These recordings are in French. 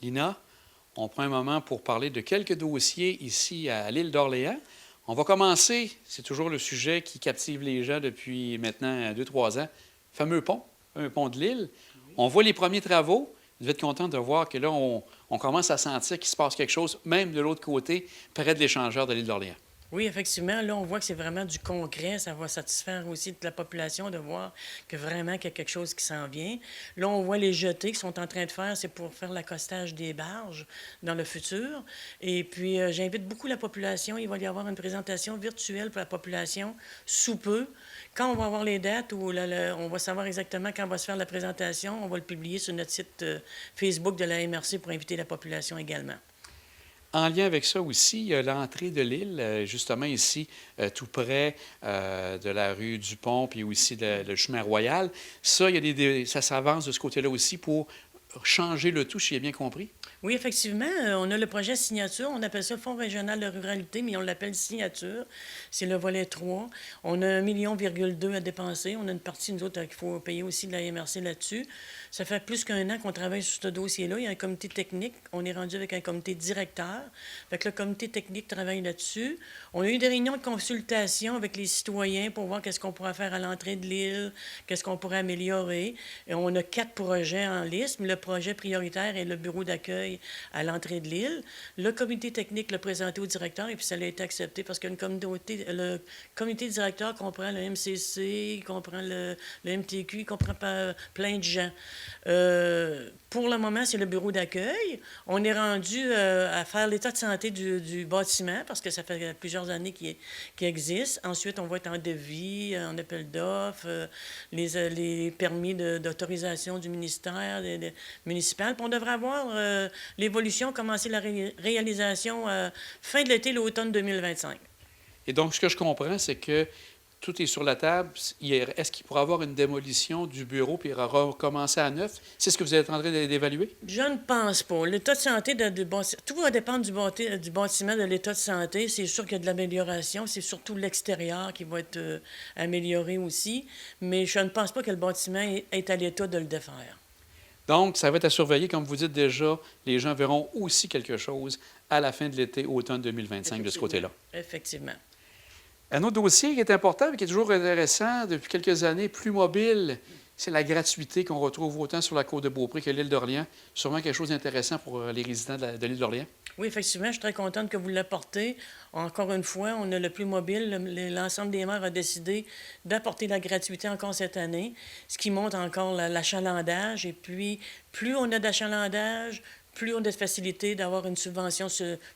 Lina, on prend un moment pour parler de quelques dossiers ici à l'île d'Orléans. On va commencer, c'est toujours le sujet qui captive les gens depuis maintenant 2-3 ans, le fameux pont de l'île. On voit les premiers travaux. Vous devez être content de voir que là, on commence à sentir qu'il se passe quelque chose, même de l'autre côté, près de l'échangeur de l'île d'Orléans. Oui, effectivement, là, on voit que c'est vraiment du concret. Ça va satisfaire aussi toute la population de voir que vraiment qu'il y a quelque chose qui s'en vient. Là, on voit les jetés qu'ils sont en train de faire. C'est pour faire l'accostage des barges dans le futur. Et puis, j'invite beaucoup la population. Il va y avoir une présentation virtuelle pour la population sous peu. Quand on va avoir les dates, où on va savoir exactement quand va se faire la présentation, on va le publier sur notre site Facebook de la MRC pour inviter la population également. En lien avec ça aussi, il y a l'entrée de l'île, justement ici, tout près de la rue du Pont, puis aussi le chemin Royal. Ça, ça s'avance de ce côté-là aussi pour changer le tout, si j'ai bien compris. Oui, effectivement, on a le projet Signature. On appelle ça Fonds régional de ruralité, mais on l'appelle Signature. C'est le volet 3. On a 1,2 million à dépenser. On a une partie, nous autres, qu'il faut payer aussi de la MRC là-dessus. Ça fait plus qu'un an qu'on travaille sur ce dossier-là. Il y a un comité technique. On est rendu avec un comité directeur. Fait que le comité technique travaille là-dessus. On a eu des réunions de consultation avec les citoyens pour voir qu'est-ce qu'on pourrait faire à l'entrée de l'île, qu'est-ce qu'on pourrait améliorer. Et on a 4 projets en liste, mais le projet prioritaire est le bureau d'accueil à l'entrée de l'île. Le comité technique l'a présenté au directeur et puis ça a été accepté parce que le comité directeur comprend le MCC, comprend le MTQ, comprend plein de gens. Pour le moment, c'est le bureau d'accueil. On est rendu à faire l'état de santé du bâtiment parce que ça fait plusieurs années qu'il existe. Ensuite, on va être en devis, en appel d'offres, les permis d'autorisation du ministère municipal. Puis on devrait avoir l'évolution, commencer la réalisation fin de l'été, l'automne 2025. Et donc, ce que je comprends, c'est que tout est sur la table. Est-ce qu'il pourra y avoir une démolition du bureau puis recommencer à neuf? C'est ce que vous êtes en train d'évaluer? Je ne pense pas. L'état de santé, tout va dépendre du bâtiment, de l'état de santé. C'est sûr qu'il y a de l'amélioration. C'est surtout l'extérieur qui va être amélioré aussi. Mais je ne pense pas que le bâtiment est à l'état de le défaire. Donc, ça va être à surveiller. Comme vous dites déjà, les gens verront aussi quelque chose à la fin de l'été, automne 2025, de ce côté-là. Effectivement. Un autre dossier qui est important et qui est toujours intéressant depuis quelques années, plus mobile, c'est la gratuité qu'on retrouve autant sur la côte de Beaupré que l'île d'Orléans. Sûrement quelque chose d'intéressant pour les résidents de l'île d'Orléans. Oui, effectivement, je suis très contente que vous l'apportez. Encore une fois, on a le plus mobile. L'ensemble des maires a décidé d'apporter la gratuité encore cette année, ce qui montre encore l'achalandage. Et puis, plus on a d'achalandage, plus on a de facilité d'avoir une subvention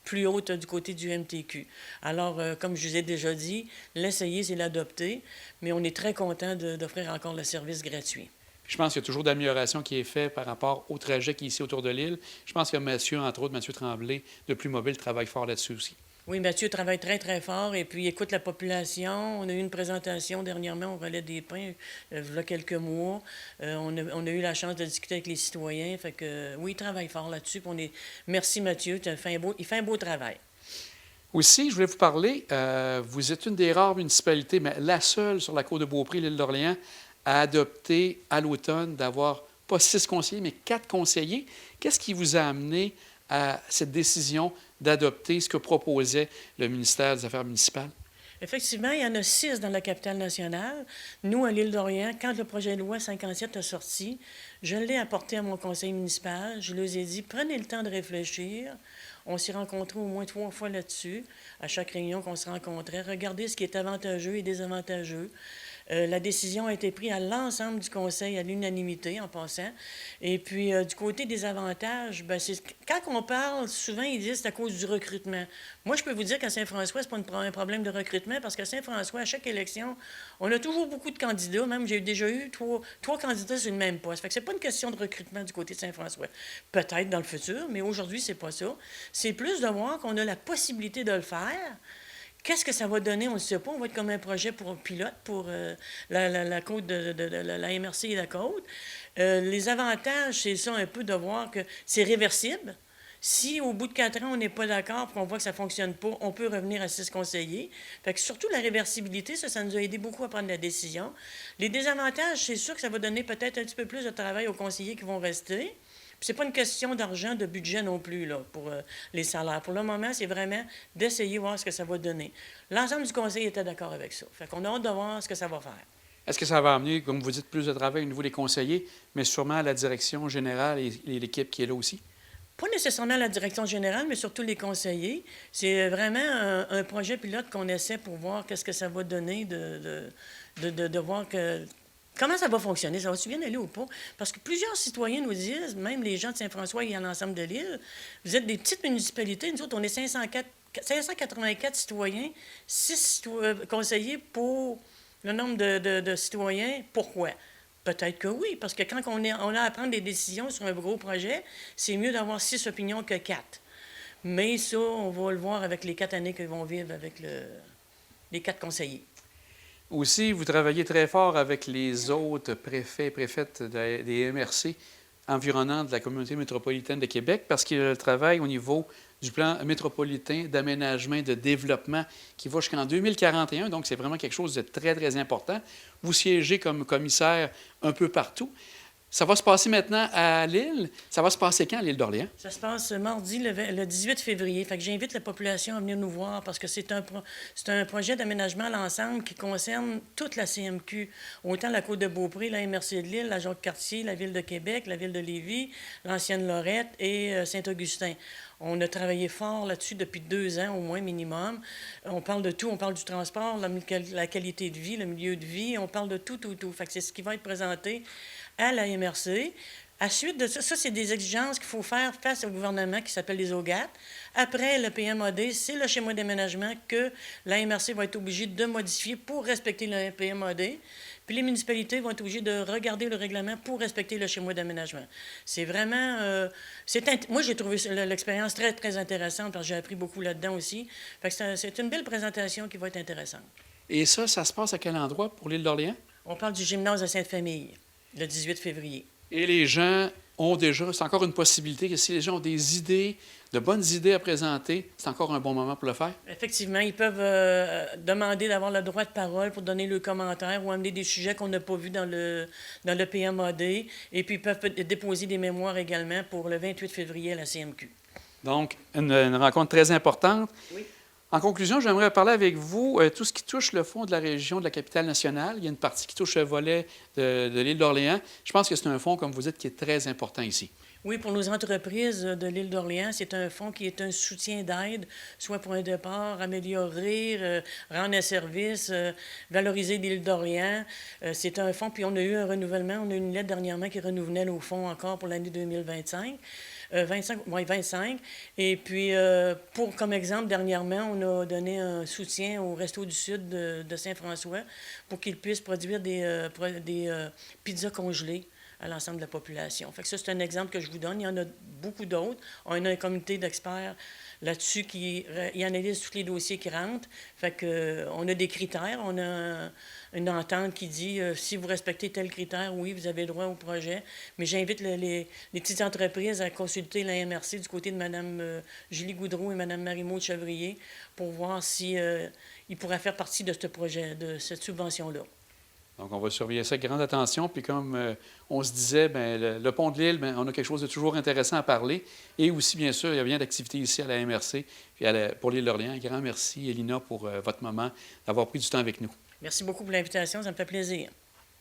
plus haute du côté du MTQ. Alors, comme je vous ai déjà dit, l'essayer, c'est l'adopter, mais on est très content d'offrir encore le service gratuit. Je pense qu'il y a toujours d'amélioration qui est faite par rapport au trajet qui est ici autour de l'île. Je pense que entre autres, Mathieu Tremblay, de Plus Mobile, travaille fort là-dessus aussi. Oui, Mathieu travaille très, très fort et puis écoute la population. On a eu une présentation dernièrement au Relais des Pins, il y a quelques mois. On a eu la chance de discuter avec les citoyens. Fait que, oui, il travaille fort là-dessus. Merci Mathieu, il fait un beau travail. Aussi, je voulais vous parler, vous êtes une des rares municipalités, mais la seule sur la côte de Beaupré, l'île d'Orléans, à adopter à l'automne d'avoir pas 6 conseillers, mais 4 conseillers. Qu'est-ce qui vous a amené à cette décision d'adopter ce que proposait le ministère des Affaires municipales? Effectivement, il y en a 6 dans la capitale nationale. Nous, à l'île d'Orléans, quand le projet de loi 57 a sorti, je l'ai apporté à mon conseil municipal. Je leur ai dit, prenez le temps de réfléchir. On s'est rencontrés au moins 3 fois là-dessus, à chaque réunion qu'on se rencontrait. Regardez ce qui est avantageux et désavantageux. La décision a été prise à l'ensemble du conseil à l'unanimité, en passant. Et puis, du côté des avantages, ben, quand on parle, souvent, ils disent que c'est à cause du recrutement. Moi, je peux vous dire qu'à Saint-François, ce n'est pas un problème de recrutement, parce qu'à Saint-François, à chaque élection, on a toujours beaucoup de candidats. Même, j'ai déjà eu trois candidats sur le même poste. Fait que c'est pas une question de recrutement du côté de Saint-François. Peut-être dans le futur, mais aujourd'hui, c'est pas ça. C'est plus de voir qu'on a la possibilité de le faire. Qu'est-ce que ça va donner? On ne sait pas. On va être comme un projet pour un pilote pour la côte de la MRC et la côte. Les avantages, c'est ça un peu de voir que c'est réversible. Si au bout de 4 ans, on n'est pas d'accord et qu'on voit que ça ne fonctionne pas, on peut revenir à 6 conseillers. Fait que surtout la réversibilité, ça nous a aidé beaucoup à prendre la décision. Les désavantages, c'est sûr que ça va donner peut-être un petit peu plus de travail aux conseillers qui vont rester. c'est pas une question d'argent, de budget non plus, là, pour les salaires. Pour le moment, c'est vraiment d'essayer de voir ce que ça va donner. L'ensemble du conseil était d'accord avec ça. Fait qu'on a hâte de voir ce que ça va faire. Est-ce que ça va amener, comme vous dites, plus de travail au niveau des conseillers, mais sûrement à la direction générale et l'équipe qui est là aussi? Pas nécessairement la direction générale, mais surtout les conseillers. C'est vraiment un projet pilote qu'on essaie pour voir qu'est-ce que ça va donner, de voir comment ça va fonctionner. Ça va-tu bien aller ou pas? Parce que plusieurs citoyens nous disent, même les gens de Saint-François et à l'ensemble de l'île, vous êtes des petites municipalités. Nous autres, on est 584 citoyens, 6 conseillers pour le nombre de citoyens. Pourquoi? Peut-être que oui, parce que quand on a à prendre des décisions sur un gros projet, c'est mieux d'avoir 6 opinions que 4. Mais ça, on va le voir avec les 4 années qu'ils vont vivre avec les 4 conseillers. Aussi, vous travaillez très fort avec les autres préfets et préfètes des MRC environnants de la communauté métropolitaine de Québec parce qu'il y a le travail au niveau du plan métropolitain d'aménagement et de développement qui va jusqu'en 2041. Donc, c'est vraiment quelque chose de très, très important. Vous siégez comme commissaire un peu partout. Ça va se passer maintenant à Lille. Ça va se passer quand à l'île d'Orléans? Ça se passe mardi, le 18 février. Fait que j'invite la population à venir nous voir parce que c'est un projet d'aménagement à l'ensemble qui concerne toute la CMQ, autant la Côte-de-Beaupré, la MRC de Lille, la Jacques-Cartier, la Ville de Québec, la Ville de Lévis, l'ancienne Lorette et Saint-Augustin. On a travaillé fort là-dessus depuis 2 ans, au moins minimum. On parle de tout. On parle du transport, la qualité de vie, le milieu de vie. On parle de tout, tout, tout. Fait que c'est ce qui va être présenté à la MRC. À suite de ça, c'est des exigences qu'il faut faire face au gouvernement qui s'appelle les OGAT. Après le PMAD, c'est le schéma d'aménagement que la MRC va être obligée de modifier pour respecter le PMAD. Puis les municipalités vont être obligées de regarder le règlement pour respecter le schéma d'aménagement. C'est vraiment... moi, j'ai trouvé l'expérience très, très intéressante parce que j'ai appris beaucoup là-dedans aussi. Fait que c'est une belle présentation qui va être intéressante. Et ça se passe à quel endroit pour l'île d'Orléans? On parle du gymnase de Sainte-Famille, le 18 février. Et les gens ont déjà, c'est encore une possibilité que si les gens ont des idées, de bonnes idées à présenter, c'est encore un bon moment pour le faire? Effectivement, ils peuvent demander d'avoir le droit de parole pour donner leurs commentaires ou amener des sujets qu'on n'a pas vus dans le PMAD. Et puis, ils peuvent déposer des mémoires également pour le 28 février à la CMQ. Donc, une rencontre très importante. Oui. En conclusion, j'aimerais parler avec vous tout ce qui touche le fonds de la région de la capitale-nationale. Il y a une partie qui touche le volet de l'île d'Orléans. Je pense que c'est un fonds, comme vous dites, qui est très important ici. Oui, pour nos entreprises de l'île d'Orléans, c'est un fonds qui est un soutien d'aide, soit pour un départ, améliorer, rendre un service, valoriser l'île d'Orléans. C'est un fonds, puis on a eu un renouvellement. On a eu une lettre dernièrement qui renouvelle au fonds encore pour l'année 2025. 25. Et puis, comme exemple, dernièrement, on a donné un soutien au Resto du Sud de Saint-François pour qu'ils puissent produire des pizzas congelées à l'ensemble de la population. Fait que ça, c'est un exemple que je vous donne. Il y en a beaucoup d'autres. On a un comité d'experts là-dessus qui analyse tous les dossiers qui rentrent. Fait que, on a des critères. On a une entente qui dit si vous respectez tel critère, oui, vous avez droit au projet. Mais j'invite les petites entreprises à consulter la MRC du côté de Mme Julie Goudreau et Mme Marie-Maud Chevrier pour voir si ils pourraient faire partie de ce projet, de cette subvention-là. Donc, on va surveiller ça avec grande attention. Puis comme on se disait, bien, le pont de l'île, bien, on a quelque chose de toujours intéressant à parler. Et aussi, bien sûr, il y a bien d'activités ici à la MRC puis pour l'île d'Orléans. Un grand merci, Elina, pour votre moment, d'avoir pris du temps avec nous. Merci beaucoup pour l'invitation, ça me fait plaisir.